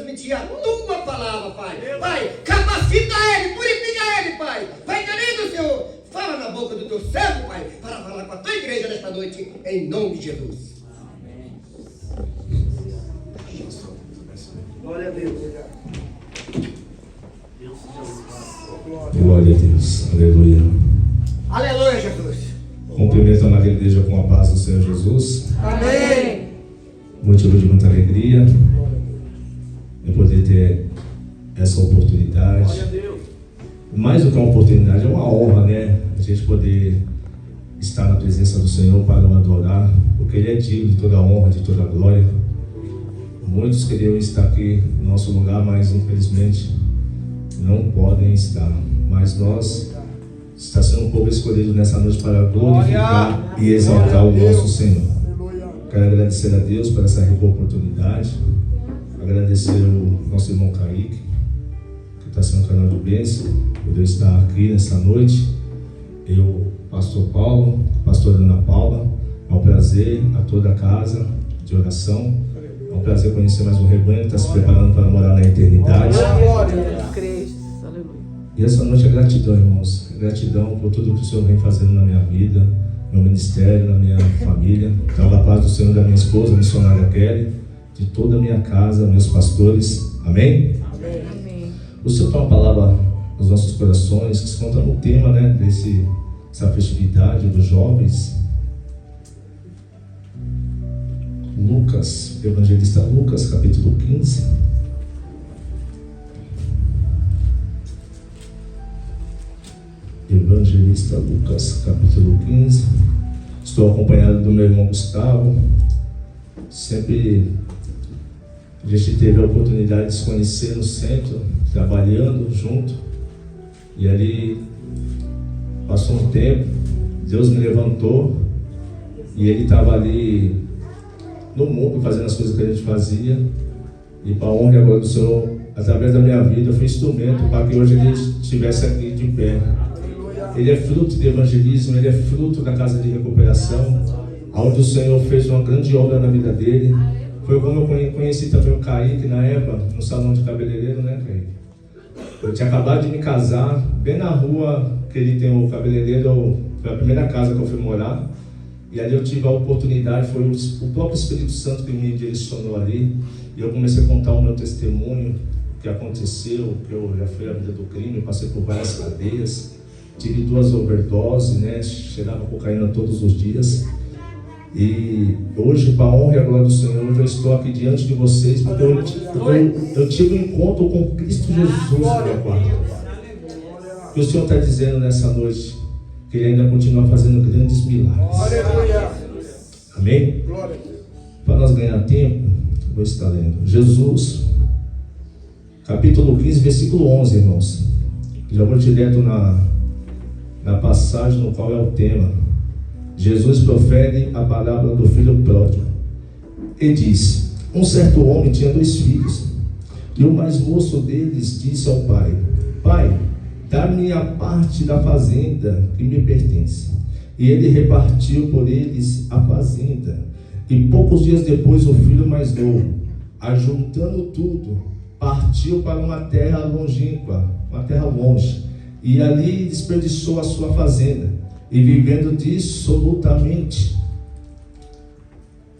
transmitir a tua palavra, Pai. Pai, capacita ele, purifica ele, Pai. Vai querido Senhor, fala na boca do teu servo, Pai, para falar com a tua igreja nesta noite, em nome de Jesus. Glória a Deus. Glória a Deus. Aleluia. Aleluia, Jesus. Cumprimento a amada igreja com a paz do Senhor Jesus. Amém. Motivo de muita alegria é poder ter essa oportunidade. Glória a Deus. Mais do que uma oportunidade, é uma honra, né? A gente poder estar na presença do Senhor para o adorar, porque Ele é digno de toda a honra, de toda a glória. Muitos queriam estar aqui no nosso lugar, mas infelizmente não podem estar. Mas nós está sendo um povo escolhido nessa noite para glorificar e exaltar o nosso Senhor. Quero agradecer a Deus por essa rica oportunidade. Agradecer ao nosso irmão Kaique, que está sendo um canal de bênção, por eu estar aqui nessa noite. Eu, pastor Paulo, pastora Ana Paula, é um prazer a toda a casa de oração. É um prazer conhecer mais um rebanho que está se preparando para morar na eternidade. E essa noite é gratidão, irmãos. Gratidão por tudo que o Senhor vem fazendo na minha vida, no meu ministério, na minha família. Então, a paz do Senhor da minha esposa, a missionária Kelly, de toda a minha casa, meus pastores. Amém? Amém. O Senhor tem uma palavra nos nossos corações que se conta no tema, né, dessa festividade dos jovens. Lucas, evangelista Lucas, capítulo 15. Evangelista Lucas, capítulo 15. Estou acompanhado do meu irmão Gustavo. Sempre a gente teve a oportunidade de se conhecer no centro, trabalhando junto. E ali passou um tempo, Deus me levantou e ele estava ali no mundo fazendo as coisas que a gente fazia. E para a honra e a glória do Senhor, através da minha vida, eu fui instrumento para que hoje ele estivesse aqui de pé. Ele é fruto de evangelismo, ele é fruto da casa de recuperação, onde o Senhor fez uma grande obra na vida dele. Foi como eu conheci também o Kaique na época, no salão de cabeleireiro, né, Kaique? Eu tinha acabado de me casar, bem na rua que ele tem o cabeleireiro, foi a primeira casa que eu fui morar. E ali eu tive a oportunidade, foi o próprio Espírito Santo que me direcionou ali. E eu comecei a contar o meu testemunho, o que aconteceu, que eu já fui à vida do crime, passei por várias cadeias. Tive 2 overdoses, né? Cheirava cocaína todos os dias. E hoje, para a honra e a glória do Senhor, eu estou aqui diante de vocês, porque eu tive um encontro com Cristo Jesus, meu Pai. O que o Senhor está dizendo nessa noite? Que Ele ainda continua fazendo grandes milagres. Amém? Para nós ganhar tempo, vou estar lendo. Jesus, capítulo 15, versículo 11, irmãos. Já vou direto na passagem no qual é o tema. Jesus profere a parábola do filho pródigo e disse: um certo homem tinha 2 filhos, e o mais moço deles disse ao pai: Pai, dá-me a parte da fazenda que me pertence. E ele repartiu por eles a fazenda. E poucos dias depois o filho mais novo, ajuntando tudo, partiu para uma terra longínqua, uma terra longe, e ali desperdiçou a sua fazenda, e vivendo dissolutamente.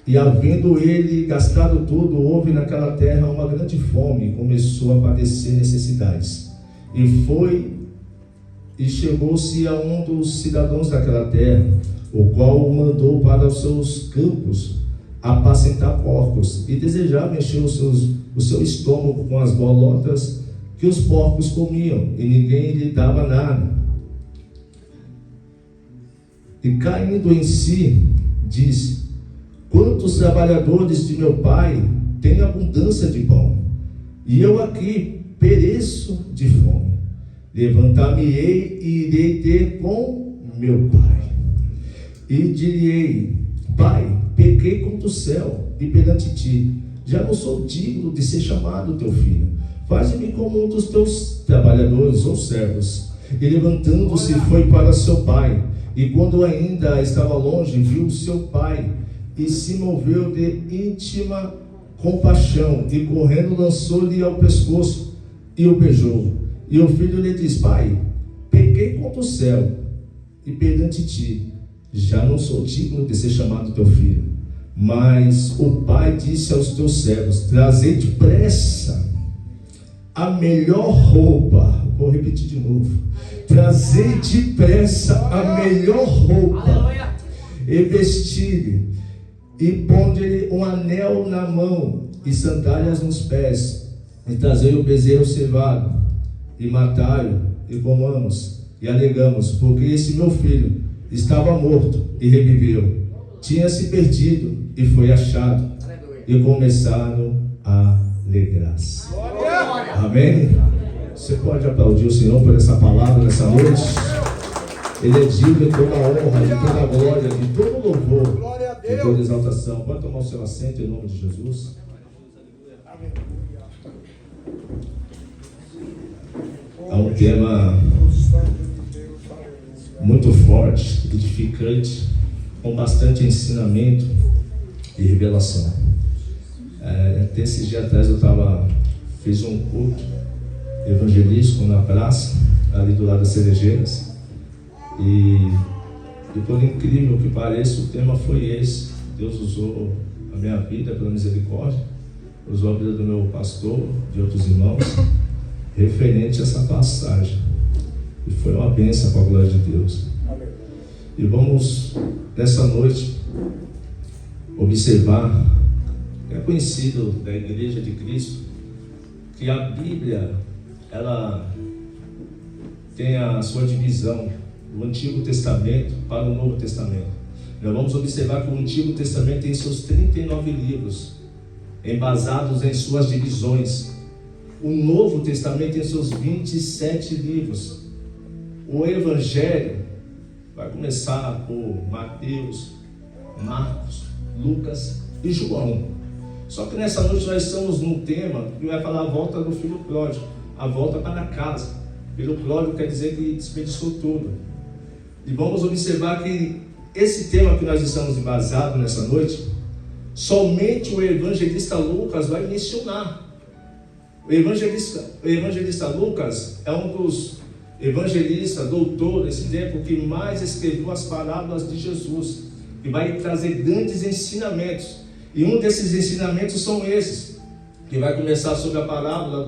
E havendo ele gastado tudo, houve naquela terra uma grande fome, e começou a padecer necessidades. E chegou-se a um dos cidadãos daquela terra, o qual o mandou para os seus campos apacentar porcos, e desejava encher o seu estômago com as bolotas que os porcos comiam, e ninguém lhe dava nada. E caindo em si, disse: quantos trabalhadores de meu pai têm abundância de pão, e eu aqui pereço de fome. Levantar-me-ei e irei ter com meu pai, e direi: Pai, pequei contra o céu e perante ti, já não sou digno de ser chamado teu filho. Faze-me como um dos teus trabalhadores ou servos. E levantando-se foi para seu pai, e quando ainda estava longe, viu seu pai, e se moveu de íntima compaixão e correndo lançou-lhe ao pescoço e o beijou. E o filho lhe disse: Pai, pequei contra o céu e perante ti, já não sou digno de ser chamado teu filho. Mas o pai disse aos teus servos: trazei depressa a melhor roupa. Vou repetir de novo: trazei depressa a melhor roupa e vestir-lhe, e ponde-lhe um anel na mão e sandálias nos pés, e trazei o bezerro cevado, e matai-o, e comamos, e alegamos, porque esse meu filho estava morto e reviveu, tinha se perdido e foi achado. E começaram a alegrar-se. Amém? Você pode aplaudir o Senhor por essa palavra nessa noite? Ele é digno de toda a honra, de toda a glória, de todo o louvor, de toda a exaltação. Pode tomar o seu assento em nome de Jesus. É um tema muito forte, edificante, com bastante ensinamento e revelação. Até esses dias atrás fiz um culto evangelístico na praça, ali do lado das Cerejeiras, e por incrível que pareça, o tema foi esse. Deus usou a minha vida pela misericórdia, usou a vida do meu pastor, de outros irmãos, referente a essa passagem, e foi uma bênção com a glória de Deus. E vamos nessa noite observar, é conhecido da Igreja de Cristo, que a Bíblia, ela tem a sua divisão do Antigo Testamento para o Novo Testamento. Nós vamos observar que o Antigo Testamento tem seus 39 livros, embasados em suas divisões. O Novo Testamento tem seus 27 livros. O Evangelho vai começar por Mateus, Marcos, Lucas e João. Só que nessa noite nós estamos num tema que vai falar a volta do filho pródigo, a volta para casa. Filho pródigo quer dizer que desperdiçou tudo. E vamos observar que esse tema que nós estamos embasados nessa noite, somente o evangelista Lucas vai mencionar. O evangelista Lucas é um dos evangelistas, doutor desse tempo, que mais escreveu as parábolas de Jesus, que vai trazer grandes ensinamentos. E um desses ensinamentos são esses, que vai começar sobre a parábola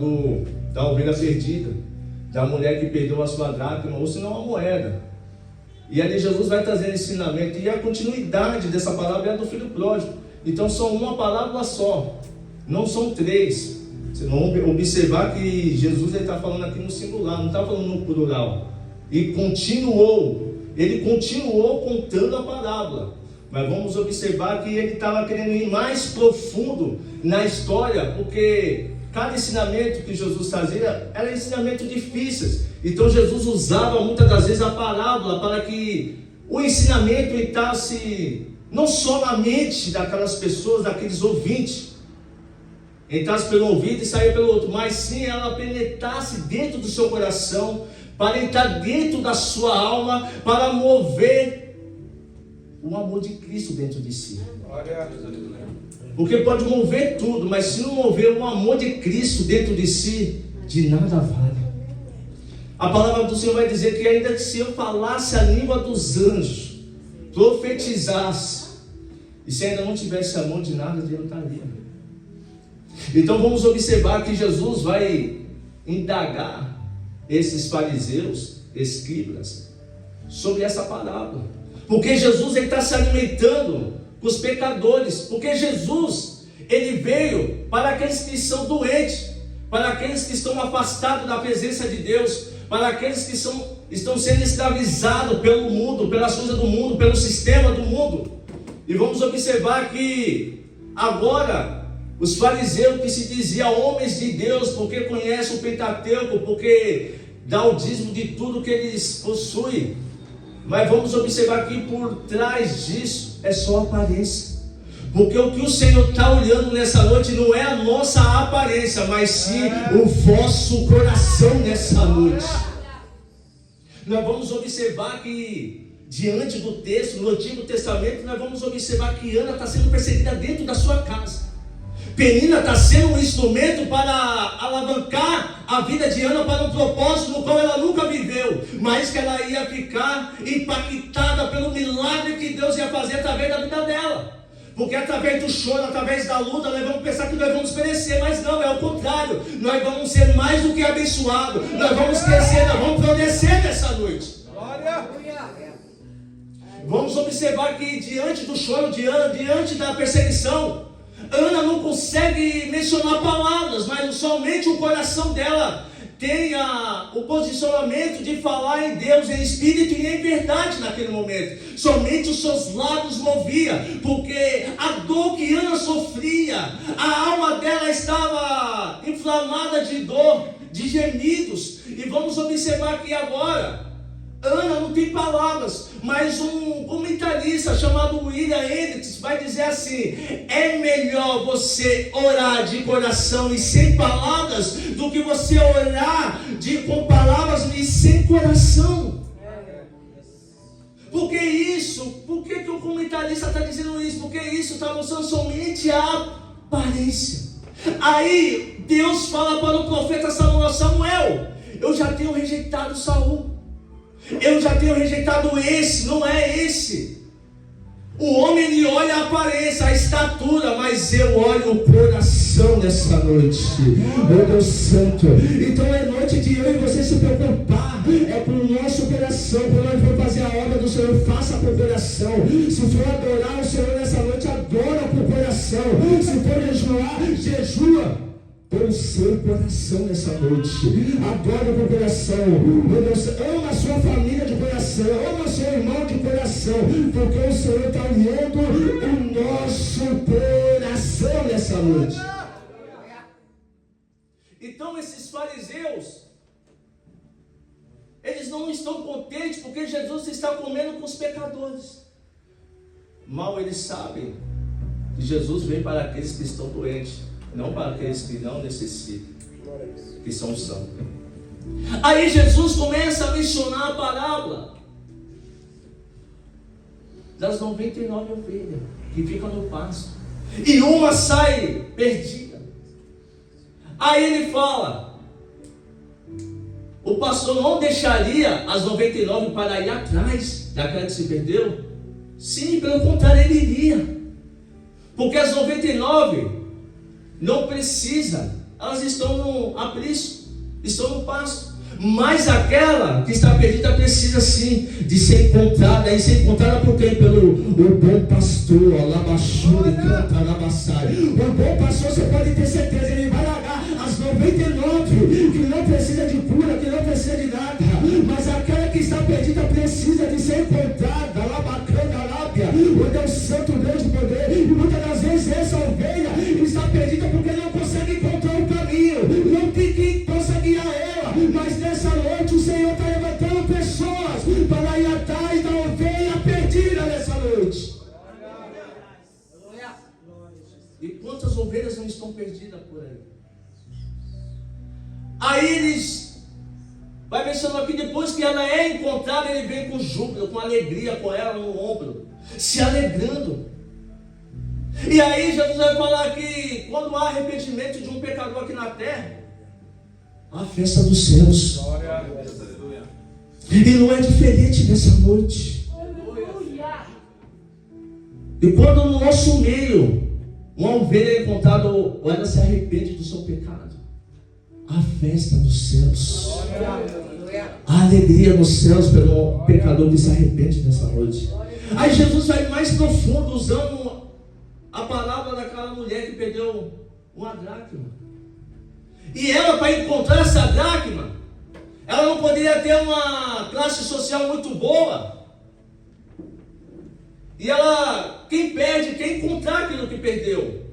da ovelha perdida, da mulher que perdeu a sua dracma, ou senão a moeda. E ali Jesus vai trazer ensinamento, e a continuidade dessa parábola é a do filho pródigo. Então são uma parábola só, não são três. Vocês vão observar que Jesus está falando aqui no singular, não está falando no plural. E ele continuou contando a parábola. Mas vamos observar que ele estava querendo ir mais profundo na história, porque cada ensinamento que Jesus trazia era ensinamento difíceis. Então Jesus usava muitas das vezes a parábola para que o ensinamento entrasse não só na mente daquelas pessoas, daqueles ouvintes, entrasse pelo ouvido e saia pelo outro, mas sim ela penetrasse dentro do seu coração, para entrar dentro da sua alma, para mover o amor de Cristo dentro de si. Porque pode mover tudo, mas se não mover o amor de Cristo dentro de si, de nada vale. A palavra do Senhor vai dizer que ainda que se eu falasse a língua dos anjos, profetizasse, e se ainda não tivesse amor, de nada adiantaria. Então vamos observar que Jesus vai indagar esses fariseus, escribas, sobre essa parábola. Porque Jesus está se alimentando com os pecadores. Porque Jesus, ele veio para aqueles que são doentes, para aqueles que estão afastados da presença de Deus, para aqueles que estão sendo escravizados pelo mundo, pelas coisas do mundo, pelo sistema do mundo. E vamos observar que agora os fariseus, que se diziam homens de Deus, porque conhecem o Pentateuco, porque dá o dízimo de tudo que eles possuem, mas vamos observar que por trás disso é só aparência. Porque o que o Senhor está olhando nessa noite não é a nossa aparência, mas sim o vosso coração nessa noite. Nós vamos observar que diante do texto, no Antigo Testamento, nós vamos observar que Ana está sendo perseguida dentro da sua casa. Penina está sendo um instrumento para alavancar a vida de Ana para um propósito no qual ela nunca viveu, mas que ela ia ficar impactada pelo milagre que Deus ia fazer através da vida dela. Porque através do choro, através da luta, nós vamos pensar que nós vamos perecer, mas não, é o contrário. Nós vamos ser mais do que abençoados, nós vamos crescer, nós vamos progredir nessa noite. Vamos observar que diante do choro de Ana, diante da perseguição, Ana não consegue mencionar palavras, mas somente o coração dela tem o posicionamento de falar em Deus, em espírito e em verdade naquele momento. Somente os seus lábios movia, porque a dor que Ana sofria, a alma dela estava inflamada de dor, de gemidos. E vamos observar aqui agora, Ana não tem palavras, mas um comentarista chamado William Hendricks vai dizer assim: é melhor você orar de coração e sem palavras do que você orar com palavras e sem coração. Por que isso? Por que o comentarista está dizendo isso? Porque isso está mostrando somente a aparência. Aí Deus fala para o profeta Samuel: eu já tenho rejeitado Saul. Eu já tenho rejeitado esse, não é esse. O homem, ele olha a aparência, a estatura, mas eu olho o coração nessa noite. Meu Deus Santo. Então é noite de eu e você se preocupar. É com o nosso coração. Quando nós vamos fazer a obra do Senhor, faça com o coração. Se for adorar o Senhor nessa noite, adora com o coração. Se for jejuar, jejua com o seu coração nessa noite. Adora com o coração. Meu Deus, ama a sua família de coração, ama seu irmão de coração, porque o Senhor está olhando o nosso coração nessa noite. Então esses fariseus, eles não estão contentes porque Jesus está comendo com os pecadores. Mal eles sabem que Jesus veio para aqueles que estão doentes, não para aqueles que não necessitam, que são santos. Aí Jesus começa a mencionar a parábola das 99 ovelhas que ficam no pasto, e uma sai perdida. Aí ele fala: o pastor não deixaria as 99 para ir atrás daquela que se perdeu? Sim, pelo contrário, ele iria, porque as 99 não precisa, elas estão no aprisco, estão no pasto. Mas aquela que está perdida precisa sim de ser encontrada. E ser encontrada por quem? Pelo o bom pastor. Alabachuri, canta, alabaçai. O bom pastor, você pode ter certeza, ele vai largar as 99 que não precisa de cura, que não precisa de nada. Mas aquela que está perdida precisa de ser encontrada. Alabacana, alábia. O Deus Santo, Deus de poder. E muitas das vezes essa ovelha está perdida porque não consegue encontrar o caminho, não tem quem possa guiar ela. Mas nessa noite o Senhor está levantando pessoas para ir atrás da ovelha perdida nessa noite. E quantas ovelhas não estão perdidas por aí? Aí eles vai mencionar que depois que ela é encontrada, ele vem com júbilo, com alegria, com ela no ombro, se alegrando. E aí Jesus vai falar que quando há arrependimento de um pecador aqui na terra, há a festa dos céus. E não é diferente nessa noite. E quando no nosso meio uma ovelha é encontrada ou ela se arrepende do seu pecado, há a festa dos céus. A alegria nos céus pelo pecador que se arrepende nessa noite. Aí Jesus vai mais profundo, usando a palavra daquela mulher que perdeu uma dracma. E ela, para encontrar essa dracma, ela não poderia ter uma classe social muito boa. E ela, quem perde, quer encontrar aquilo que perdeu.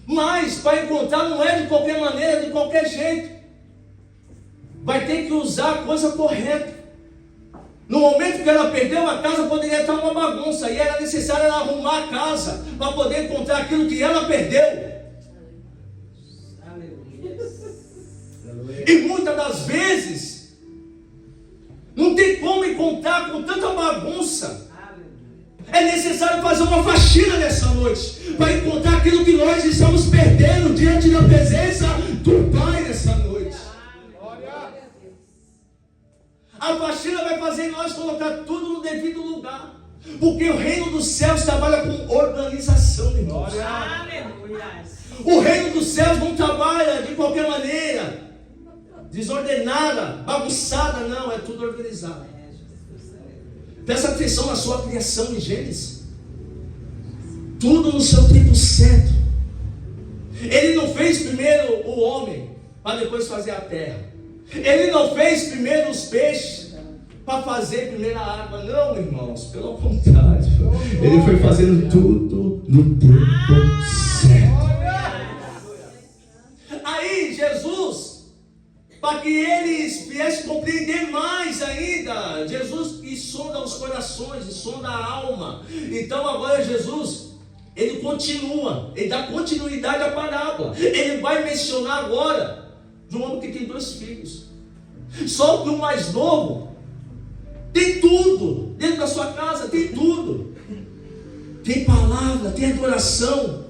Mas para encontrar não é de qualquer maneira, de qualquer jeito. Vai ter que usar a coisa correta. No momento que ela perdeu, a casa poderia estar uma bagunça, e era necessário ela arrumar a casa para poder encontrar aquilo que ela perdeu. E muitas das vezes não tem como encontrar com tanta bagunça. É necessário fazer uma faxina nessa noite, para encontrar aquilo que nós estamos perdendo diante da presença do Pai nessa noite. A faxina vai fazer nós colocar tudo no devido lugar, porque o reino dos céus trabalha com organização, irmãos. O reino dos céus não trabalha de qualquer maneira, desordenada, bagunçada, não, é tudo organizado. Presta atenção na sua criação em Gênesis. Tudo no seu tempo certo. Ele não fez primeiro o homem para depois fazer a terra. Ele não fez primeiro os peixes para fazer primeiro a água. Não, irmãos, pelo contrário. Ele foi fazendo tudo no tempo certo. Aí Jesus, para que eles viessem compreender mais ainda, Jesus e sonda os corações, e sonda a alma. Então agora Jesus, ele continua, ele dá continuidade à parábola. Ele vai mencionar agora de um homem que tem 2 filhos. Só que o mais novo tem tudo dentro da sua casa, tem tudo. Tem palavra, tem adoração,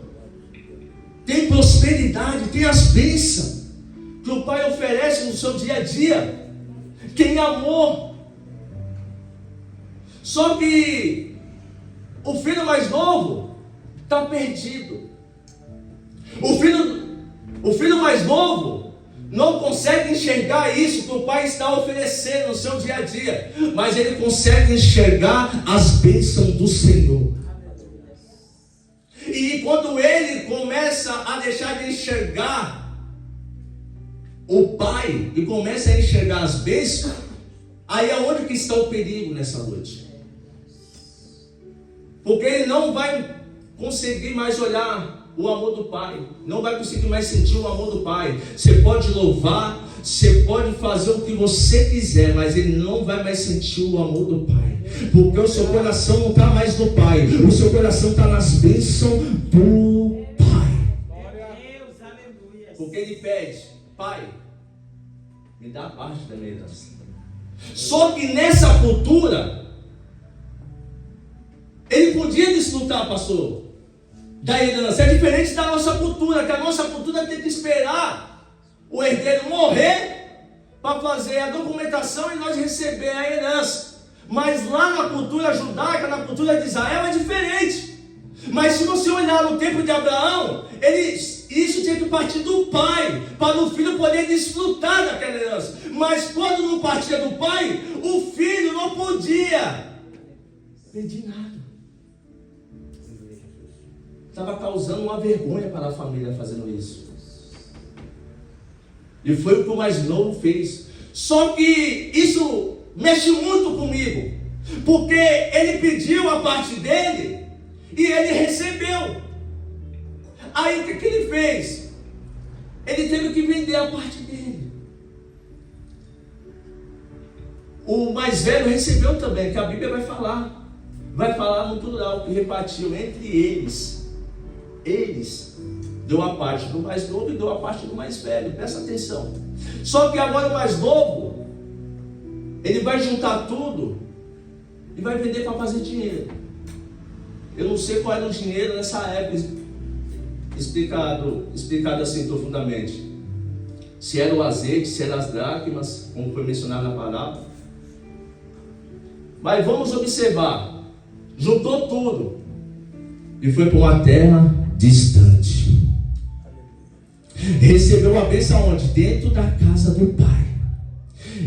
tem prosperidade, tem as bênçãos que o pai oferece no seu dia a dia, tem amor. Só que o filho mais novo está perdido. O filho mais novo não consegue enxergar isso que o pai está oferecendo no seu dia a dia, mas ele consegue enxergar as bênçãos do Senhor. E quando ele começa a deixar de enxergar o pai e começa a enxergar as bênçãos, aí é onde que está o perigo nessa noite. Porque ele não vai conseguir mais olhar o amor do pai, não vai conseguir mais sentir o amor do pai. Você pode louvar, você pode fazer o que você quiser, mas ele não vai mais sentir o amor do pai, porque o seu coração não está mais no pai, o seu coração está nas bênçãos do pai. Porque ele pede: pai, me dá parte da minha herança. Só que nessa cultura, ele podia desfrutar, pastor, da herança. É diferente da nossa cultura, que a nossa cultura tem que esperar o herdeiro morrer para fazer a documentação e nós receber a herança. Mas lá na cultura judaica, na cultura de Israel, é diferente. Mas se você olhar no tempo de Abraão, isso tinha que partir do pai, para o filho poder desfrutar daquela herança. Mas quando não partia do pai, o filho não podia pedir nada. Estava causando uma vergonha para a família fazendo isso. E foi o que o mais novo fez. Só que isso mexe muito comigo, porque ele pediu a parte dele e ele recebeu. Aí o que ele fez? Ele teve que vender a parte dele. O mais velho recebeu também, que a Bíblia vai falar no plural, que repartiu entre eles. Eles deu a parte do mais novo e deu a parte do mais velho. Presta atenção. Só que agora o mais novo, ele vai juntar tudo e vai vender para fazer dinheiro. Eu não sei qual era o dinheiro nessa época, explicado assim profundamente. Se era o azeite, se eram as dracmas, como foi mencionado na palavra. Mas vamos observar. Juntou tudo e foi para uma terra distante. Recebeu a bênção aonde? Dentro da casa do pai.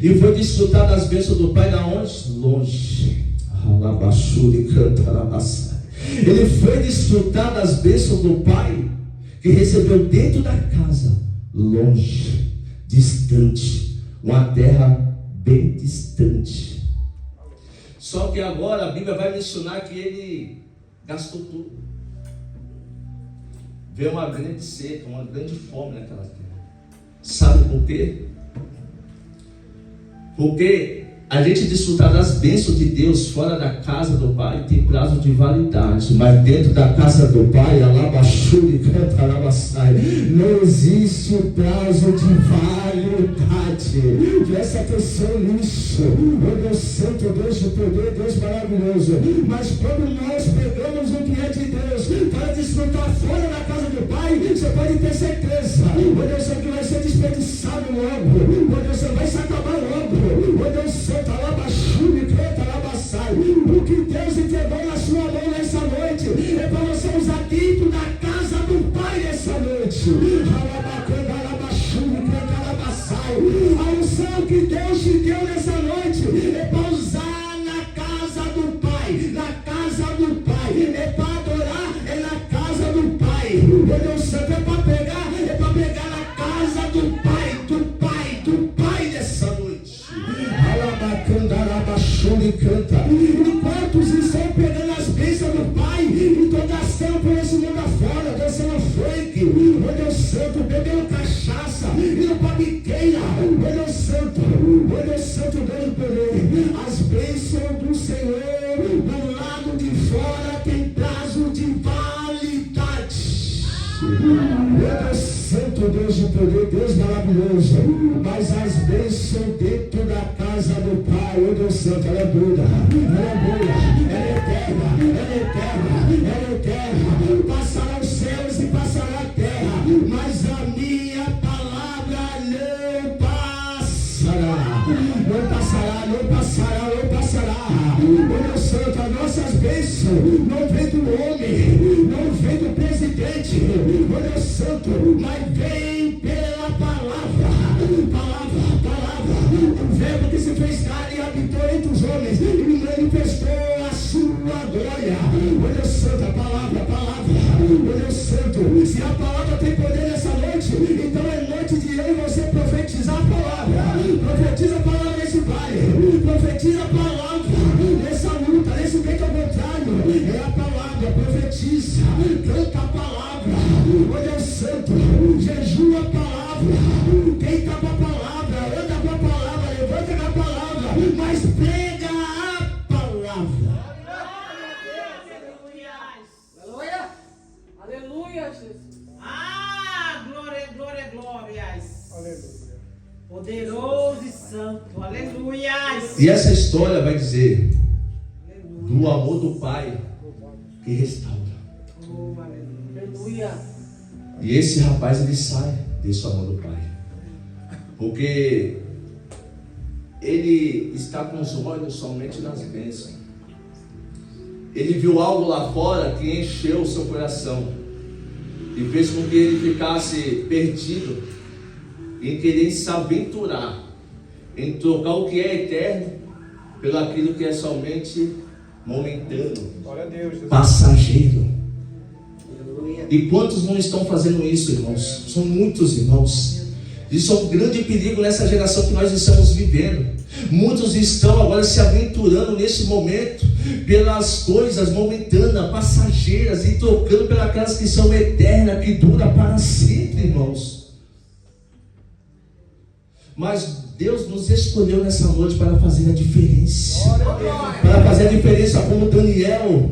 E foi desfrutar das bênçãos do pai da onde? Longe. Ele foi desfrutar das bênçãos do pai que recebeu dentro da casa, longe, distante, uma terra bem distante. Só que agora a Bíblia vai mencionar que ele gastou tudo. Veio uma grande seca, uma grande fome naquela terra. Sabe por quê? Porque a gente desfrutar das bênçãos de Deus fora da casa do Pai tem prazo de validade, mas dentro da casa do Pai, não existe prazo de validade. noite. Presta atenção nisso. Oh Deus Santo, Deus de poder, Deus maravilhoso. Mas quando nós pegamos o que é de Deus para desfrutar fora da casa do Pai, você pode ter certeza. Oh Deus Santo, que vai ser desperdiçado logo. Oh Deus Santo, vai se acabar logo. Oh Deus Santo, alabaxume, canta, alabaçai. O que Deus entregou na sua mão nessa noite é para você usar dentro da casa do Pai nessa noite. Alabacanda, alabaxume, canta, alabaçai. A unção que Deus te deu nessa noite é para usar na casa do Pai. Na casa do Pai. É para adorar, é na casa do Pai. Meu Deus Santo, é para pegar na casa do Pai, do Pai nessa noite. Alabacanda, alabaxume, canta. Enquanto estão pegando as bênçãos do Pai, então gastando por esse mundo afora, dançando funk, oh Deus Santo, bebendo cachaça, indo pra biqueira, oh Deus Santo, Deus do poder, as bênçãos do Senhor, do lado de fora tem prazo de validade. Oh Deus Santo, Deus de poder, Deus maravilhoso, mas as bênçãos dentro da casa do Pai, oh Deus Santo, ela é boa, ela é eterna, passará os céus e passará a terra, mas a minha palavra não passará. Oh Deus Santo, as nossas bênçãos não vem do homem, não vem do presidente, oh Deus Santo, mas vem pela palavra, o verbo que se fez carne e habitou entre os homens e manifestou a sua glória. Oh Deus Santo, a palavra, oh Deus Santo, se a palavra tem poder nessa noite, então é noite de eu e você profetizar a palavra. Profetiza a palavra nesse vale, profetiza a palavra nessa luta, nesse meio ao contrário, é a palavra, profetiza, canta a palavra, oh Deus Santo, jejua a palavra, deita com a palavra, anda com a palavra, levanta com a palavra, mas prega a palavra. Aleluia! Aleluia, Jesus! Ah, glória, glória, glórias! Aleluia! Poderoso e santo, aleluia! E essa história vai dizer do amor do Pai que restaura. Oh, aleluia! E esse rapaz, ele sai desse amor do Pai, porque ele está com os olhos somente nas bênçãos. Ele viu algo lá fora que encheu o seu coração e fez com que ele ficasse perdido em querer se aventurar, em trocar o que é eterno pelo aquilo que é somente momentâneo, passageiro. E quantos não estão fazendo isso, irmãos? São muitos, irmãos. Isso é um grande perigo nessa geração que nós estamos vivendo. Muitos estão agora se aventurando nesse momento pelas coisas momentâneas, passageiras, e trocando pelas que são eternas, que duram para sempre, irmãos. Mas Deus nos escolheu nessa noite para fazer a diferença. Para fazer a diferença, como Daniel,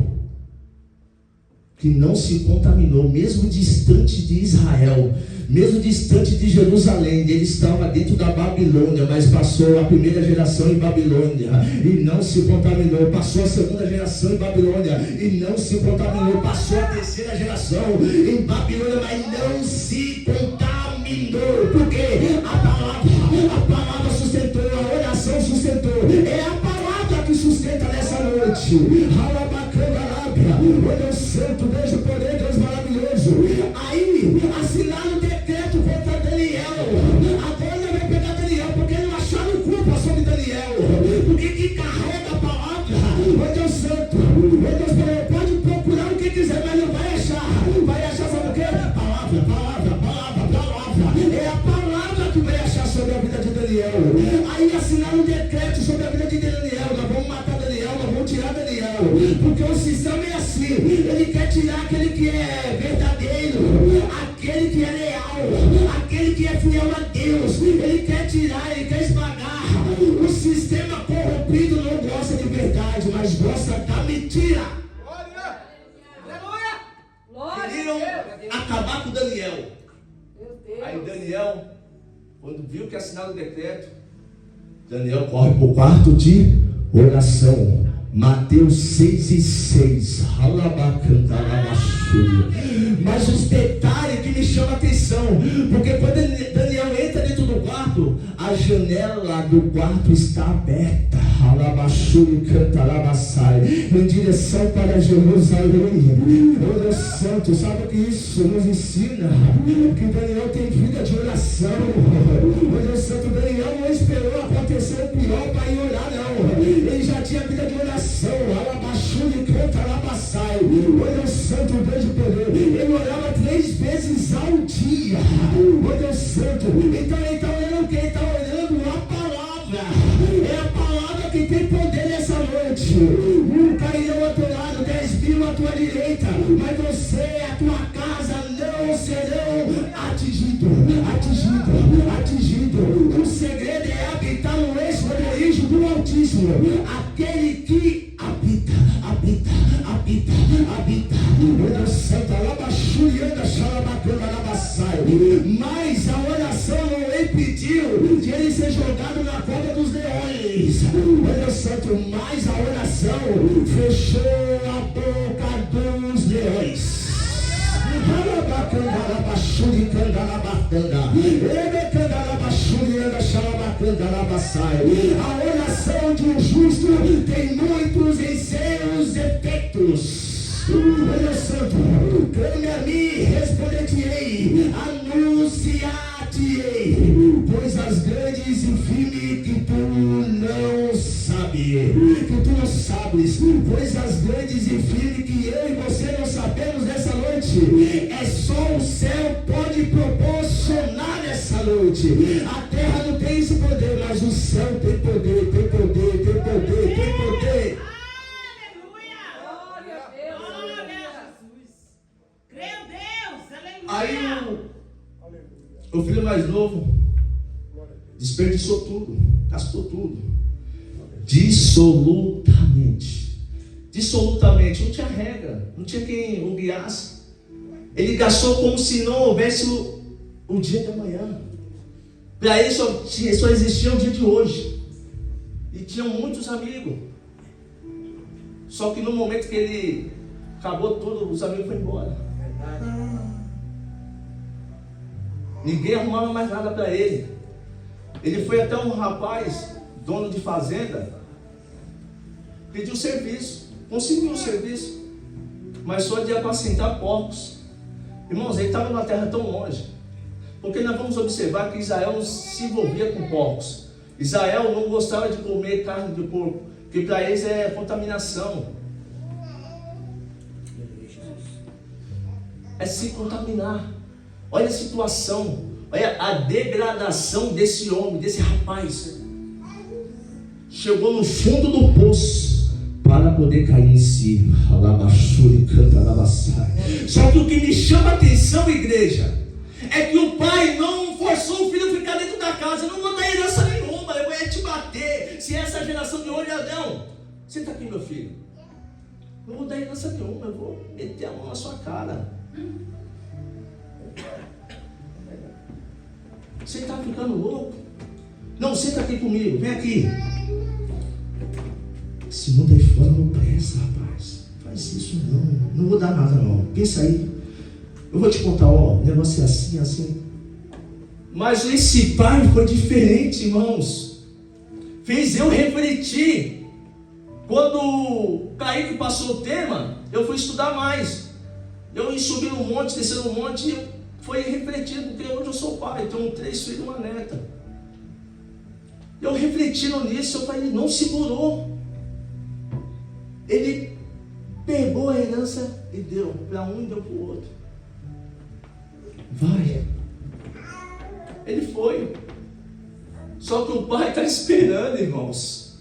que não se contaminou, mesmo distante de Israel, mesmo distante de Jerusalém. Ele estava dentro da Babilônia, mas passou a primeira geração em Babilônia e não se contaminou. Passou a segunda geração em Babilônia e não se contaminou. Passou a terceira geração em Babilônia, mas não se contaminou. Porque a palavra sustentou, a oração sustentou. É a palavra que sustenta nessa noite. Oh Deus Santo, Deus do poder, Deus maravilhoso. Aí assinaram o decreto contra Daniel. Agora vai pegar Daniel, porque não acharam culpa sobre Daniel, porque que carrega a palavra. Oh Deus Santo, oh Deus, pode procurar o que quiser, mas não vai achar. Vai achar sobre o quê? Palavra. É a palavra que vai achar sobre a vida de Daniel. Aí assinaram um decreto sobre a vida de Daniel. Nós vamos matar Daniel, nós vamos tirar Daniel, porque o sistema é assim. Ele quer tirar aquele que é verdadeiro, aquele que é leal, aquele que é fiel a Deus. Ele quer tirar, ele quer esmagar. O sistema corrompido não gosta de verdade, mas gosta da mentira. Queriam acabar com Daniel. Aí Daniel Quando viu que assinaram o decreto, Daniel corre para o quarto de oração. Mateus 6:6. Mas os detalhes que me chamam a atenção, porque quando Daniel entra dentro do quarto, a janela do quarto está aberta em direção para Jerusalém. Oh Deus Santo, sabe o que isso nos ensina? Que Daniel tem vida de oração. Oh Deus Santo, Daniel não esperou acontecer o pior para ir orar, não. Ele já tinha vida de oração. Oh Deus Santo, Deus de poder. Ele orava 3 vezes ao dia. Oh Deus Santo. Então ele está orando o quê? Ele está orando a palavra. É a palavra que tem poder nessa noite. Cairão ao teu lado, 10.000 à tua direita, mas você e a tua casa não serão atingidos. O segredo é habitar no esconderijo do Altíssimo. Aquele que habita. Meu Deus Santo, mas a oração não impediu de ele ser jogado na cova dos leões. Meu Deus Santo, mas a oração fechou a boca dos leões. A oração de um justo tem muitos em seus efeitos. Deus Santo, clame a mim, responder-te-ei, anunciar-te-ei, pois as grandes e firmes que tu não sabes, pois as grandes e firmes que eu e você não sabemos nessa noite, é só o céu pode proporcionar nessa noite. A terra não tem esse poder, mas o céu tem poder. Aí o filho mais novo desperdiçou tudo, gastou tudo, dissolutamente, não tinha regra, não tinha quem o guiasse. Ele gastou como se não houvesse o dia de amanhã. Para ele só existia o dia de hoje. E tinham muitos amigos. Só que no momento que ele acabou tudo, os amigos foram embora. Ninguém arrumava mais nada para ele. Ele foi até um rapaz, dono de fazenda, pediu serviço, conseguiu o serviço, mas só de apacentar porcos. Irmãos, ele estava numa terra tão longe, porque nós vamos observar que Israel não se envolvia com porcos. Israel não gostava de comer carne de porco, porque para eles é contaminação. É se contaminar. Olha a situação, olha a degradação desse homem, desse rapaz. Chegou no fundo do poço para poder cair em si. Só que o que me chama a atenção, igreja, é que o pai não forçou o filho a ficar dentro da casa. Não vou dar herança nenhuma, eu vou te bater. Se essa geração de hoje, não. Senta aqui, meu filho. Não vou dar herança nenhuma, eu vou meter a mão na sua cara. Você está ficando louco? Não, senta aqui comigo, vem aqui. Esse mundo aí fora não presta, rapaz. Faz isso não vou dar nada não. Pensa aí. Eu vou te contar, o negócio é assim, assim. Mas esse pai foi diferente, irmãos. Fez eu refletir. Quando o Kaique passou o tema, eu fui estudar mais. Eu subi no monte, desci no monte, e foi refletido, porque hoje eu sou pai, tenho 3 filhos e uma neta. Eu refletindo nisso, eu falei, não segurou. Ele pegou a herança e deu para um e deu para o outro. Vai. Ele foi. Só que o pai está esperando, irmãos.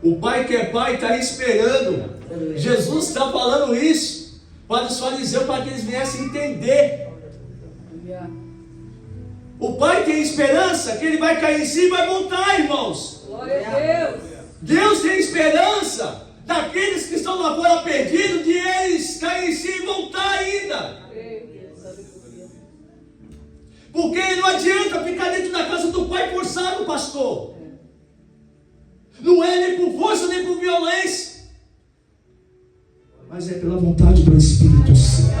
O pai que é pai está esperando. Jesus está falando isso para os fariseus, para que eles viessem entender. O pai tem esperança que ele vai cair em si e vai voltar, irmãos. Glória a Deus. Deus tem esperança daqueles que estão lá fora perdidos, de eles cair em si e voltar ainda. Porque não adianta ficar dentro da casa do pai forçado, pastor. Não é nem por força, nem por violência. Mas é pela vontade do Espírito Santo.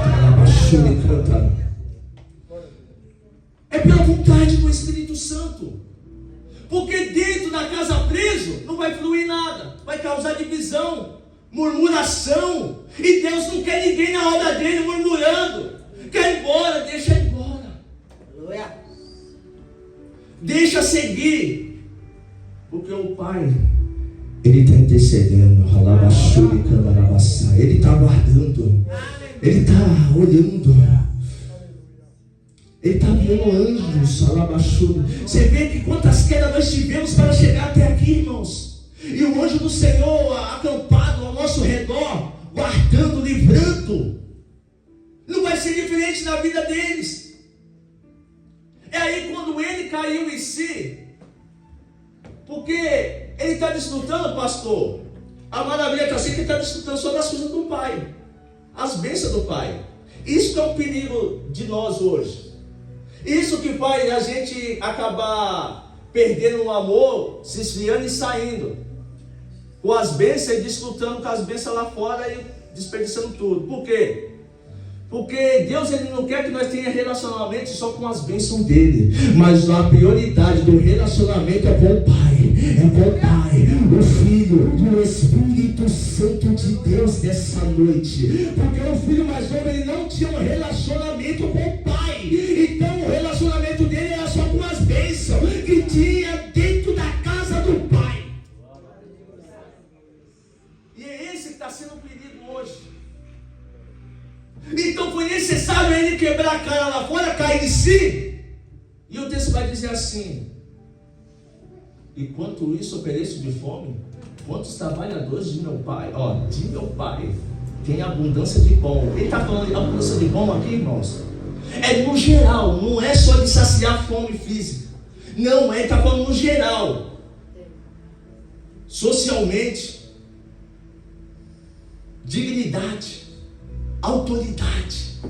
É pela vontade do Espírito Santo. Porque dentro da casa preso não vai fluir nada. Vai causar divisão, murmuração. E Deus não quer ninguém na hora dele murmurando. Quer ir embora, deixa ir embora. Aleluia. Deixa seguir. Porque o Pai, Ele está intercedendo. Ele está guardando. Ele está olhando. Ele está vendo anjos. Você vê que quantas quedas nós tivemos para chegar até aqui, irmãos. E o anjo do Senhor acampado ao nosso redor, guardando, livrando. Não vai ser diferente na vida deles. É aí quando ele caiu em si. Porque ele está desfrutando, pastor. A maravilha que eu sei que ele está desfrutando só das coisas do Pai. As bênçãos do Pai. Isso que é um perigo de nós hoje. Isso que faz a gente acabar perdendo o amor, se esfriando e saindo. Com as bênçãos e desfrutando com as bênçãos lá fora e desperdiçando tudo. Por quê? Porque Deus ele não quer que nós tenhamos relacionamento só com as bênçãos dele. Mas a prioridade do relacionamento é com o Pai. É com o Pai, o Filho e o Espírito Santo de Deus nessa noite. Porque o filho mais novo ele não tinha um relacionamento com o Pai. Então o relacionamento dele era só com as bênçãos que tinha dentro da casa do Pai. E é esse que está sendo o perigo hoje. Então foi necessário ele quebrar a cara lá fora, cair em si. E o texto vai dizer assim: enquanto isso eu pereço de fome, quantos trabalhadores de meu pai, de meu pai, tem abundância de pão. Ele está falando de abundância de pão aqui, irmãos. É no geral, não é só de saciar a fome física. Não, ele está falando no geral. Socialmente, dignidade, autoridade,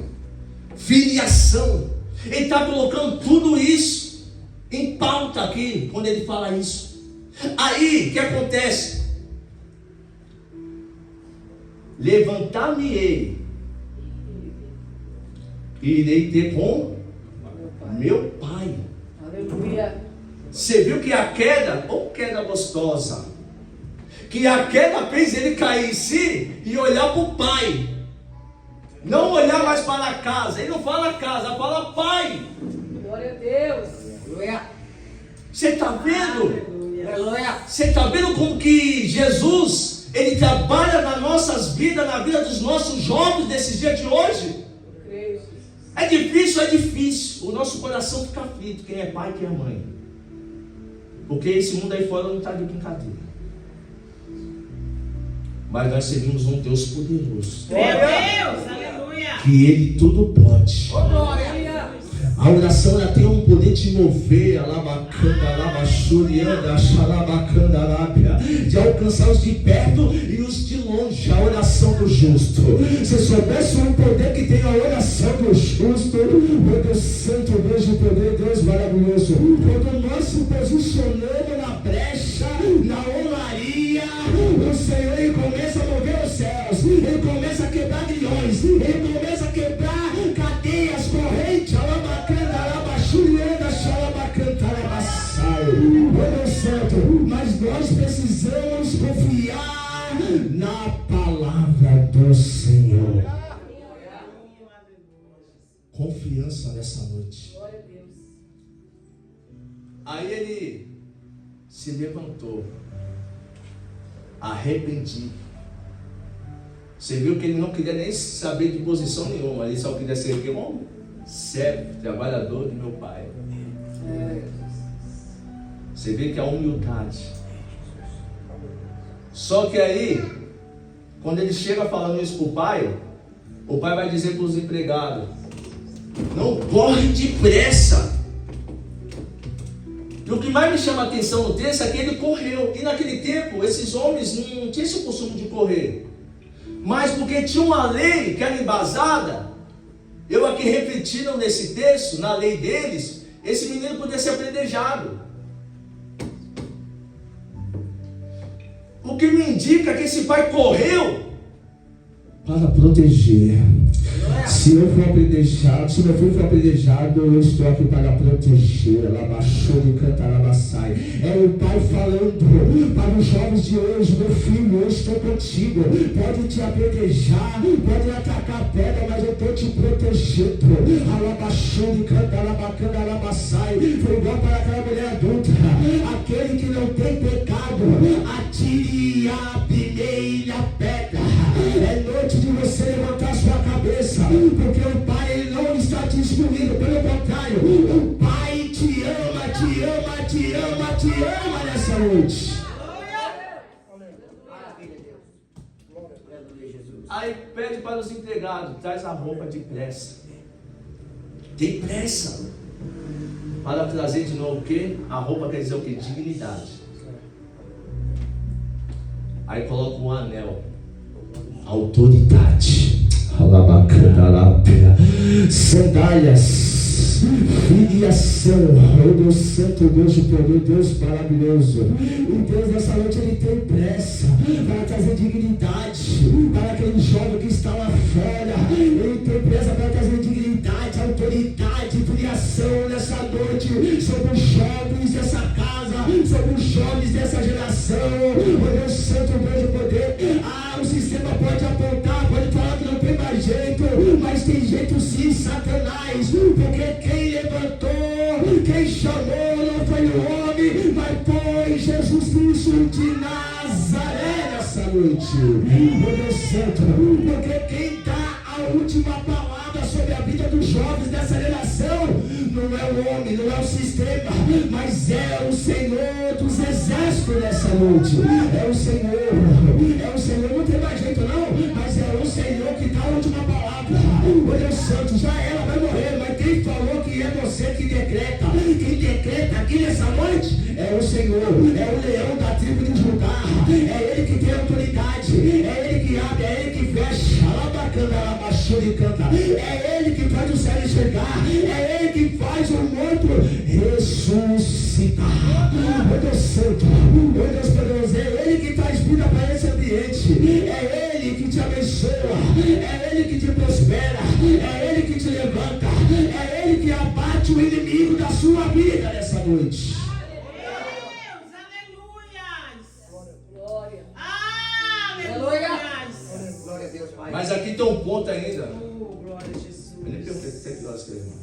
filiação. Ele está colocando tudo isso em pauta aqui, quando ele fala isso. Aí, o que acontece? Levantar-me-ei, e irei ter com meu Pai. Aleluia. Você viu que a queda, queda gostosa, que a queda fez ele cair em si e olhar para o Pai. Não olhar mais para a casa. Ele não fala casa, fala Pai. Glória a Deus. Aleluia. Você está vendo? Aleluia. Você está vendo como que Jesus, ele trabalha nas nossas vidas, na vida dos nossos jovens desses dias de hoje? Creio. É difícil. O nosso coração fica aflito. Quem é pai, quem é mãe. Porque esse mundo aí fora não está de brincadeira. Mas nós servimos um Deus poderoso. Meu Deus. Aleluia. Que Ele tudo pode. Glória. A oração ela tem um poder de mover, de alcançar os de perto e os de longe. A oração do justo. Se soubesse o poder que tem a oração do justo, meu Deus santo, Deus de poder, Deus maravilhoso. Quando nós se posicionamos na brecha, na olaria, o Senhor ele começa a mover os céus, ele começa a quebrar grilhões, ele começa a quebrar cadeias, correntes, mas nós precisamos confiar na palavra do Senhor. Confiança nessa noite. Glória a Deus. Aí ele se levantou, arrependido. Você viu que ele não queria nem saber de posição nenhuma, ele só queria ser como servo, trabalhador de meu pai. Você vê que a humildade. Só que aí, quando ele chega falando isso para o pai vai dizer para os empregados: não corre depressa. E o que mais me chama a atenção no texto é que ele correu. E naquele tempo, esses homens não tinham esse costume de correr. Mas porque tinha uma lei que era embasada, Eu aqui refletindo nesse texto, na lei deles, esse menino podia ser apedrejado. O que me indica que esse pai correu para proteger. Se eu for apedrejado, se meu filho for apedrejado, eu estou aqui para proteger. Labaxou e canta labaçai. É o pai falando para os jovens de hoje: meu filho, eu estou contigo. Pode te apedrejar, pode atacar pedra, mas eu estou te protegendo. Alabaxou e canta labacana labaçai. Foi igual para aquela mulher adulta: aquele que não tem pecado, atire a primeira pedra. É noite de você levantar sua cabeça, porque o Pai ele não está te excluindo, pelo contrário, o Pai te ama, te ama, te ama, te ama nessa noite. Aí pede para os empregados: traz a roupa depressa. Tem pressa para trazer de novo o quê? A roupa quer dizer o quê? Dignidade. Aí coloca um anel, autoridade, sandálias, filiação. Oh Deus Santo, Deus de poder, Deus maravilhoso. E Deus nessa noite ele tem pressa para trazer dignidade para aquele jovem que está lá fora. Ele tem pressa para trazer dignidade, autoridade, filiação nessa noite sobre os jovens dessa casa, sobre os jovens dessa geração. Oh Deus Santo, Deus de poder. O sistema pode apontar, pode falar que não tem mais jeito, mas tem jeito sim, Satanás, porque quem levantou, quem chamou não foi o homem, mas foi Jesus Cristo de Nazaré nessa noite. Meu Deus Santo, porque quem dá a última palavra sobre a vida dos jovens dessa geração não é o homem, não é o sistema, mas é o Senhor dos exércitos nessa noite. É o Senhor, não tem mais jeito não, mas é o Senhor que dá a última palavra. O Deus Santo, já ela vai morrer, mas quem falou que é você que decreta? Quem decreta aqui nessa noite é o Senhor, é o leão da tribo de Judá, é Ele que tem autoridade, é Ele que abre, é Ele que fecha, alabacana, alabaxou e canta, é Ele que faz o céu enxergar, é Ele que faz o morto ressuscitar. Meu Deus Santo, meu Deus poderoso, é Ele que traz vida para esse ambiente, é Ele que te abençoa, é Ele que te prospera, é Ele que te levanta, é Ele que abate o inimigo da sua vida nessa noite. Glória a Deus, Pai. mas aqui tem um ponto ainda. Glória a Jesus. Eu nem perguntei se tem horas que irmão.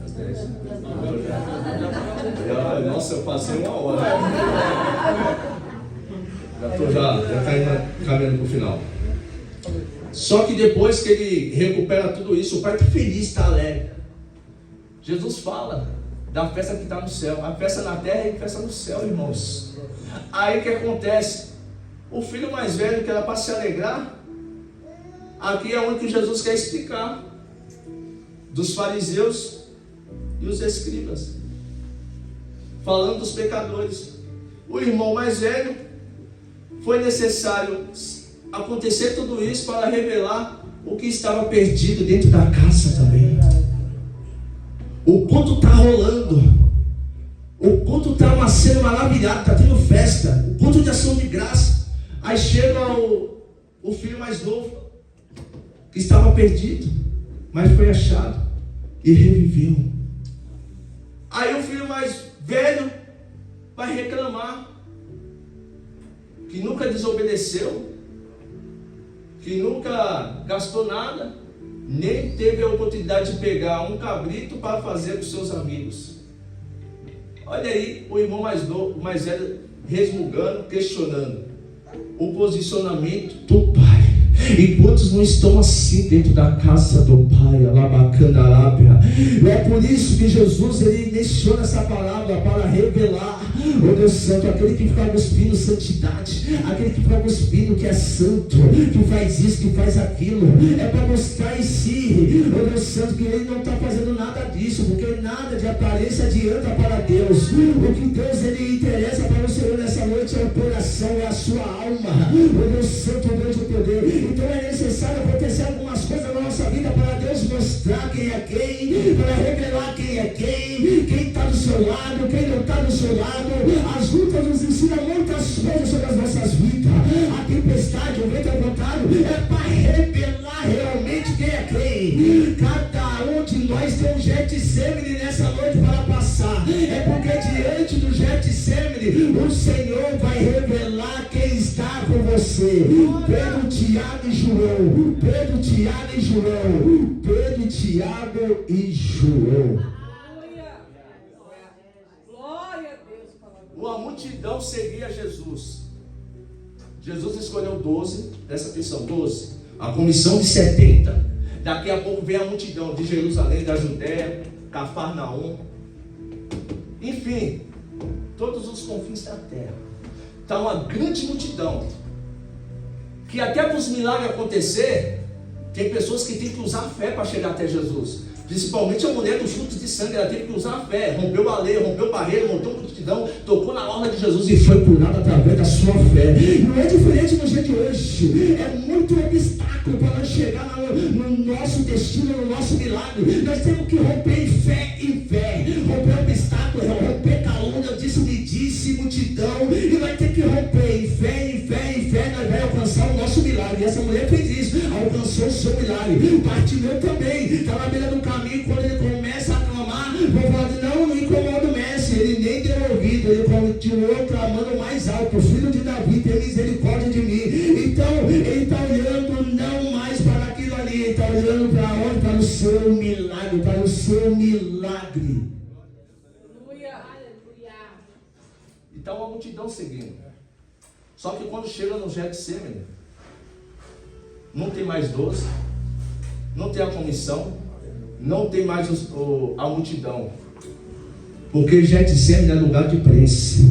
Às 10. Nossa, eu passei uma hora. Já está indo caminhando para o final. Só que depois que ele recupera tudo isso, o pai está feliz, está alegre. Jesus fala da festa que está no céu. A festa na terra e a festa no céu, irmãos. Aí o que acontece? O filho mais velho, que era para se alegrar, aqui é onde Jesus quer explicar dos fariseus e os escribas, falando dos pecadores. O irmão mais velho, foi necessário acontecer tudo isso para revelar o que estava perdido dentro da casa também. O culto está rolando, o culto está sendo maravilhado, está tendo festa, o culto de ação de graça. Aí chega o filho mais novo, que estava perdido, mas foi achado e reviveu. Aí o filho mais velho vai reclamar que nunca desobedeceu, que nunca gastou nada, nem teve a oportunidade de pegar um cabrito para fazer com seus amigos. Olha aí o irmão mais novo, mais velho, resmungando, questionando o posicionamento do pai. E quantos não estão assim dentro da casa do Pai? Alabacandarábia. É por isso que Jesus, ele menciona essa palavra para revelar, oh Deus Santo, aquele que fica cuspindo santidade, aquele que fica cuspindo que é santo, que faz isso, que faz aquilo, é para mostrar em si, oh Deus Santo, que ele não está fazendo nada disso, porque nada de aparência adianta para Deus. O que Deus, ele interessa para o Senhor nessa noite é o coração, é a sua alma, oh Deus Santo, Deus do poder. Então é necessário acontecer algumas coisas na nossa vida para Deus mostrar quem é quem, para revelar quem é quem está do seu lado, quem não está do seu lado. As lutas nos ensinam muitas coisas sobre as nossas vidas. A tempestade, o vento ao contrário, é para revelar realmente quem é quem. Cada um de nós tem um Getsemane nessa noite para passar. É porque diante do Getsemane o Senhor vai revelar quem está com você. Pedro, Tiago e João. Pedro, Tiago e João. Pedro, Tiago e João. Glória a Deus. Uma multidão seguia Jesus. Jesus escolheu 12, presta atenção, 12. A comissão de 70. Daqui a pouco vem a multidão de Jerusalém, da Judéia, Cafarnaum. Enfim, todos os confins da terra. Está uma grande multidão. Que até para os milagres acontecer, tem pessoas que têm que usar a fé para chegar até Jesus. Principalmente a mulher dos frutos de sangue, ela teve que usar a fé. Rompeu a lei, rompeu barreira, montou uma multidão, tocou na orla de Jesus e foi curada através da sua fé. Não é diferente no dia de hoje. É muito obstáculo para nós chegar no nosso destino, no nosso milagre. Nós temos que romper em fé. Romper obstáculo, romper calúnia, disse, multidão. E vai ter que romper em fé. Nós vamos alcançar o nosso milagre. E essa mulher fez isso, alcançou o seu milagre. Bartimeu também, está na beira do caminho. Quando ele começa a clamar, vão falar: não incomoda o mestre. Ele nem deu ouvido, ele continuou clamando mais alto: filho de Davi, tem misericórdia de mim. Então ele está olhando não mais para aquilo ali, ele está olhando para onde? Para o seu milagre, para o seu milagre. E está uma multidão seguindo. Só que quando chega no Getsemane, não tem mais 12, não tem a comissão, não tem mais a multidão. Porque Getsemane é lugar de prensa.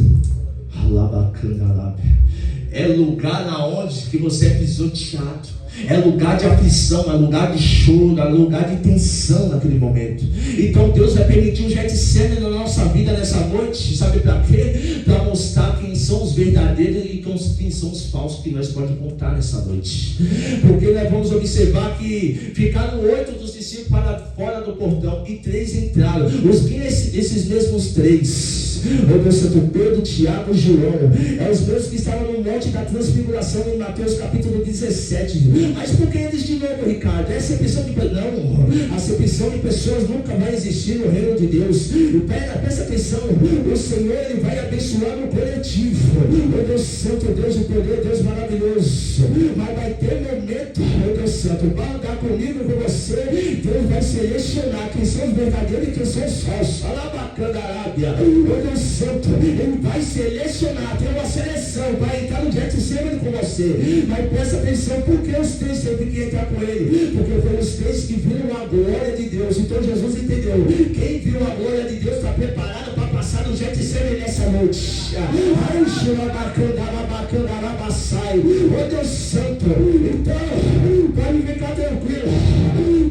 É lugar na onde que você é pisoteado. É lugar de aflição, é lugar de choro, é lugar de tensão naquele momento. Então Deus vai permitir o Getsemane na nossa vida nessa noite. Sabe para quê? Para mostrar quem são os verdadeiros e quem são os falsos que nós podemos contar nessa noite. Porque nós vamos observar que ficaram 8 dos discípulos para fora do portão e 3 entraram. Quem é esses mesmos 3? O Deus Santo, Pedro, Tiago e João. É os mesmos que estavam no Monte da Transfiguração em Mateus capítulo 17. Mas por que eles de novo, Ricardo? É acepção de... Não, acepção de pessoas nunca vai existir no reino de Deus. Presta atenção, o Senhor, ele vai abençoar no coletivo. O Deus Santo, Deus de poder, Deus maravilhoso. Mas vai ter momento, o Deus Santo, vai andar comigo, com você. Deus vai selecionar quem são os verdadeiros e quem são os falsos. Alabacana Arábia. O Deus Santo, ele vai selecionar, tem uma seleção, vai entrar no Getsemane com você. Mas presta atenção, por que os 3 teve que entrar com ele? Porque foram os 3 que viram a glória de Deus. Então Jesus entendeu, quem viu a glória de Deus está preparado para passar no Getsemane nessa noite. Ai, oh Deus Santo, então pode ficar tranquilo,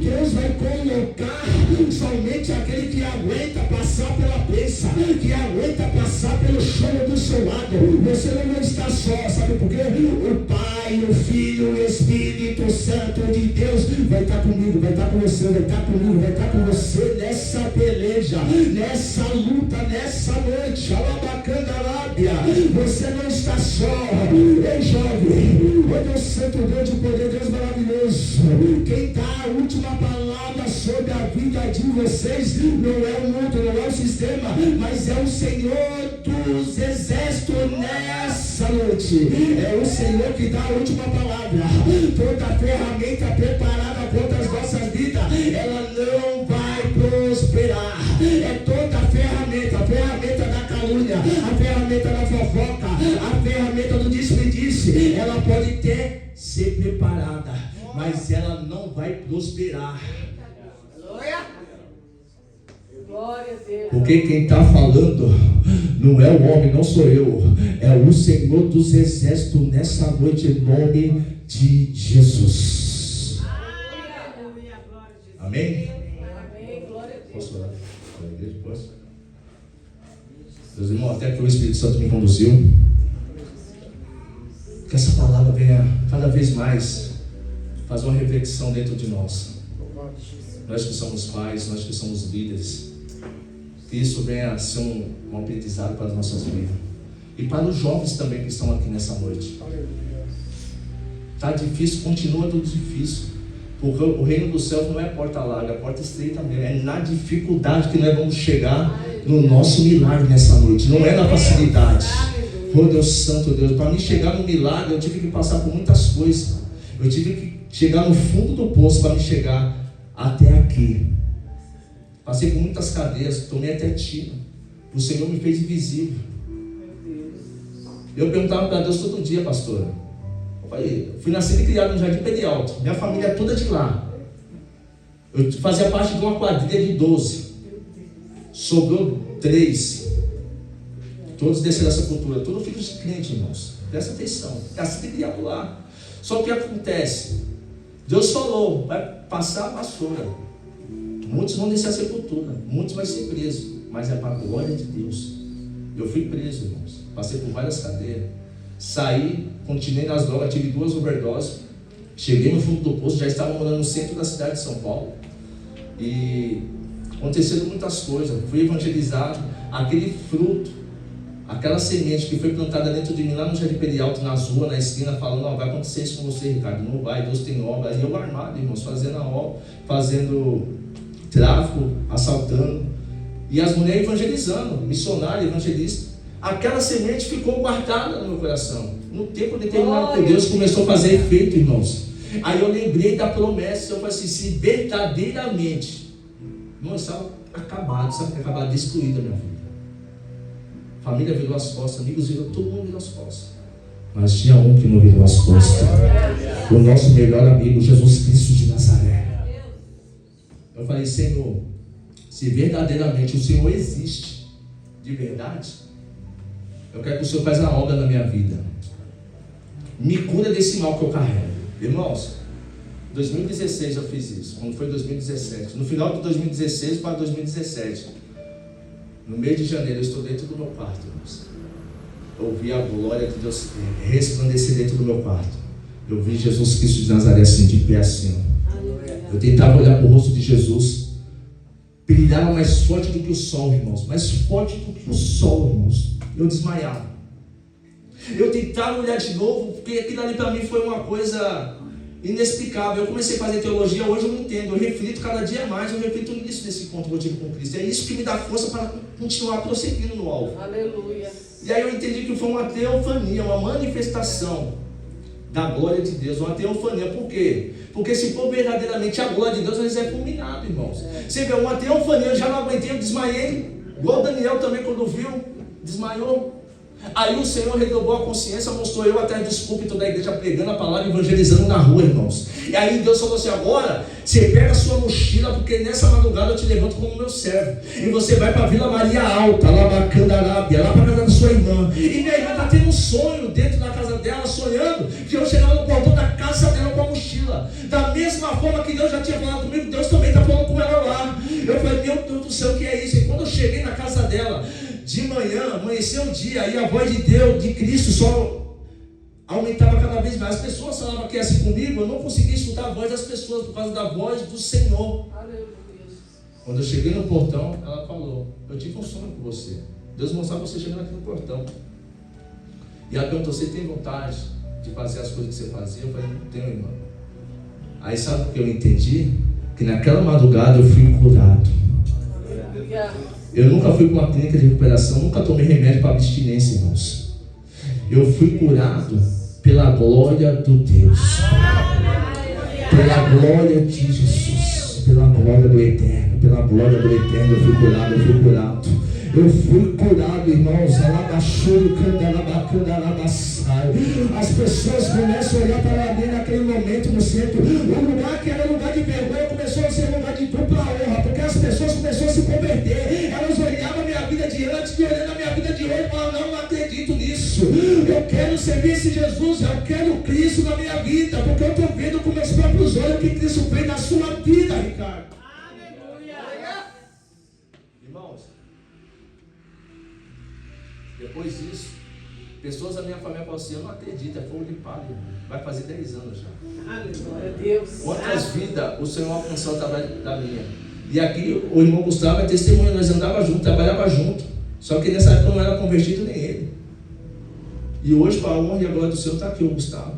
Deus vai colocar somente aquele que aguenta passar pela bênção, que aguenta passar pelo choro do seu lado. Você não vai estar só, sabe por quê? O Pai, o Filho, o Espírito Santo de Deus vai estar comigo, vai estar com você, vai estar comigo, vai estar com você nessa peleja, nessa luta, nessa noite. Alabacandarábia, você não está só. Ei, jovem, o Deus Santo, Deus de poder, Deus maravilhoso, quem dá a última palavra sobre a vida de vocês não é o mundo, não é o sistema, mas é o Senhor dos exércitos nessa noite. É o Senhor que dá a última palavra. Toda ferramenta preparada contra as nossas vidas, ela não vai prosperar. É toda a ferramenta da calúnia, a ferramenta da fofoca, a ferramenta do disse-me-disse, ela pode ter ser preparada, mas ela não vai prosperar. Aleluia. Glória a Deus. Porque quem está falando não é o homem, não sou eu, é o Senhor dos Exércitos nessa noite, em nome de Jesus. Aleluia. Glória a Jesus. Amém? Amém. Glória a Deus. Posso orar? Posso? Meus irmãos, até que o Espírito Santo me conduziu, que essa palavra venha cada vez mais fazer uma reflexão dentro de nós. Nós que somos pais, nós que somos líderes, que isso venha a ser um aprendizado para as nossas vidas. E para os jovens também que estão aqui nessa noite. Está difícil, continua tudo difícil. Porque o reino dos céus não é porta larga, é porta estreita mesmo. É na dificuldade que nós vamos chegar no nosso milagre nessa noite. Não é na facilidade. Oh Deus Santo, Deus, para mim chegar no milagre eu tive que passar por muitas coisas. Eu tive que chegar no fundo do poço para me chegar até aqui. Passei por muitas cadeias, tomei até tiro. O Senhor me fez invisível. Eu perguntava para Deus todo dia, pastora. Eu falei, fui nascido e criado no Jardim Pé Alto. Minha família é toda de lá. Eu fazia parte de uma quadrilha de 12. Sobrou 3. Todos desceram essa cultura. Todos filhos de crente, irmãos. Presta atenção. Nascido e criado lá. Só que o que acontece? Deus falou, vai passar a vassoura. Muitos vão descer a sepultura. Muitos vão ser presos. Mas é para a glória de Deus. Eu fui preso, irmãos. Passei por várias cadeias. Saí, continuei nas drogas, tive 2 overdoses. Cheguei no fundo do poço, já estava morando no centro da cidade de São Paulo. E aconteceram muitas coisas. Fui evangelizado. Aquele fruto, aquela semente que foi plantada dentro de mim, lá no Jardim Pé Alto, nas ruas, na esquina, falando, ó, vai acontecer isso com você, Ricardo. Não vai, Deus tem obra. E eu armado, irmãos, fazendo a obra, fazendo tráfico, assaltando. E as mulheres evangelizando, missionário, evangelista. Aquela semente ficou guardada no meu coração. No tempo determinado por Deus começou a fazer efeito, irmãos. Aí eu lembrei da promessa. Eu falei assim, se verdadeiramente, irmão, estava acabado, sabe que acabado, destruída a minha vida. Família virou as costas, amigos virou, todo mundo virou as costas. Mas tinha um que não virou as costas. O nosso melhor amigo, Jesus Cristo de Nazaré. Eu falei, Senhor, se verdadeiramente o Senhor existe, de verdade, eu quero que o Senhor faça a obra na minha vida. Me cura desse mal que eu carrego. Irmãos, 2016 eu fiz isso. Quando foi 2017? No final de 2016 para 2017. No mês de janeiro eu estou dentro do meu quarto, irmãos. Eu ouvi a glória de Deus resplandecer dentro do meu quarto. Eu vi Jesus Cristo de Nazaré assim, de pé assim. Eu tentava olhar para o rosto de Jesus. Brilhava mais forte do que o sol, irmãos. Mais forte do que o sol, irmãos. Eu desmaiava. Eu tentava olhar de novo, porque aquilo ali para mim foi uma coisa inexplicável. Eu comecei a fazer teologia, hoje eu não entendo. Eu reflito cada dia mais, eu reflito nisso desse encontro que eu tive com Cristo. É isso que me dá força para continuar prosseguindo no alvo. Aleluia. E aí eu entendi que foi uma teofania, uma manifestação da glória de Deus, uma teofania. Por quê? Porque se for verdadeiramente a glória de Deus, eles é fulminado, irmãos. Você vê, uma teofania, eu já não aguentei, eu desmaiei. Igual Daniel também, quando viu, desmaiou. Aí o Senhor redobrou a consciência, mostrou eu atrás dos púlpitos da igreja pregando a palavra, evangelizando na rua, irmãos. E aí Deus falou assim, agora você pega a sua mochila, porque nessa madrugada eu te levanto como meu servo. E você vai para a Vila Maria Alta, lá na Candarábia, lá para a casa da sua irmã. E minha irmã está tendo um sonho dentro da casa dela, sonhando que eu chegava no portão da casa dela com a mochila. Da mesma forma que Deus já tinha falado comigo, Deus também está falando com ela lá. Eu falei, meu Deus do céu, o que é isso? E quando eu cheguei na casa dela, de manhã, amanheceu o dia, e a voz de Deus, de Cristo, só aumentava cada vez mais. As pessoas falavam que assim comigo, eu não conseguia escutar a voz das pessoas por causa da voz do Senhor. Aleluia. Quando eu cheguei no portão, ela falou, eu tive um sonho com você. Deus mostrava você chegando aqui no portão. E ela perguntou, você tem vontade de fazer as coisas que você fazia? Eu falei, não tenho, irmão. Aí sabe o que eu entendi? Que naquela madrugada eu fui curado. Aleluia. Eu nunca fui para uma clínica de recuperação, nunca tomei remédio para abstinência, irmãos. Eu fui curado pela glória do Deus, pela glória de Jesus, pela glória do Eterno, pela glória do Eterno eu fui curado, eu fui curado. Eu fui curado, irmãos. Alabachuru, candalabacanda, alabaçai. As pessoas começam a olhar para mim naquele momento no centro. O lugar que era lugar de vergonha começou a ser lugar de dupla honra, porque as pessoas começaram a se converter. Elas olhavam a minha vida de antes e olhando a minha vida de hoje e falavam, não acredito nisso. Eu quero servir esse Jesus, eu quero Cristo na minha vida, porque eu estou vendo com meus próprios olhos o que Cristo fez na sua vida, Ricardo. Irmãos, depois disso, pessoas da minha família falaram assim, eu não acredito, é fogo de palha, vai fazer 10 anos já. Glória a Deus. Quantas vidas o Senhor alcançou através da minha? E aqui o irmão Gustavo é testemunha, nós andávamos juntos, trabalhava junto, só que nessa época eu não era convertido nem ele. E hoje, para a honra e a glória do Senhor, está aqui o Gustavo.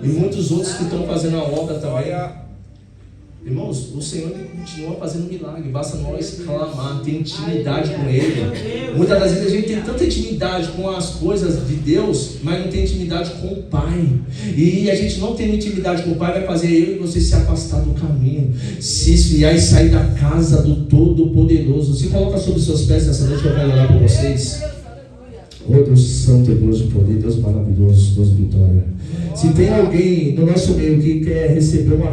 E muitos outros que estão fazendo a obra também. Irmãos, o Senhor continua fazendo milagre. Basta nós clamar, ter intimidade com Ele. Muitas das vezes a gente tem tanta intimidade com as coisas de Deus, mas não tem intimidade com o Pai. E a gente não tem intimidade com o Pai, vai fazer eu e você se afastar do caminho, se esfriar e sair da casa do Todo-Poderoso. Se coloca sobre os seus pés nessa noite que eu quero orar por vocês. Oh Deus Santo, Deus de poder, Deus maravilhoso, Deus de vitória. Se tem alguém no nosso meio que quer receber uma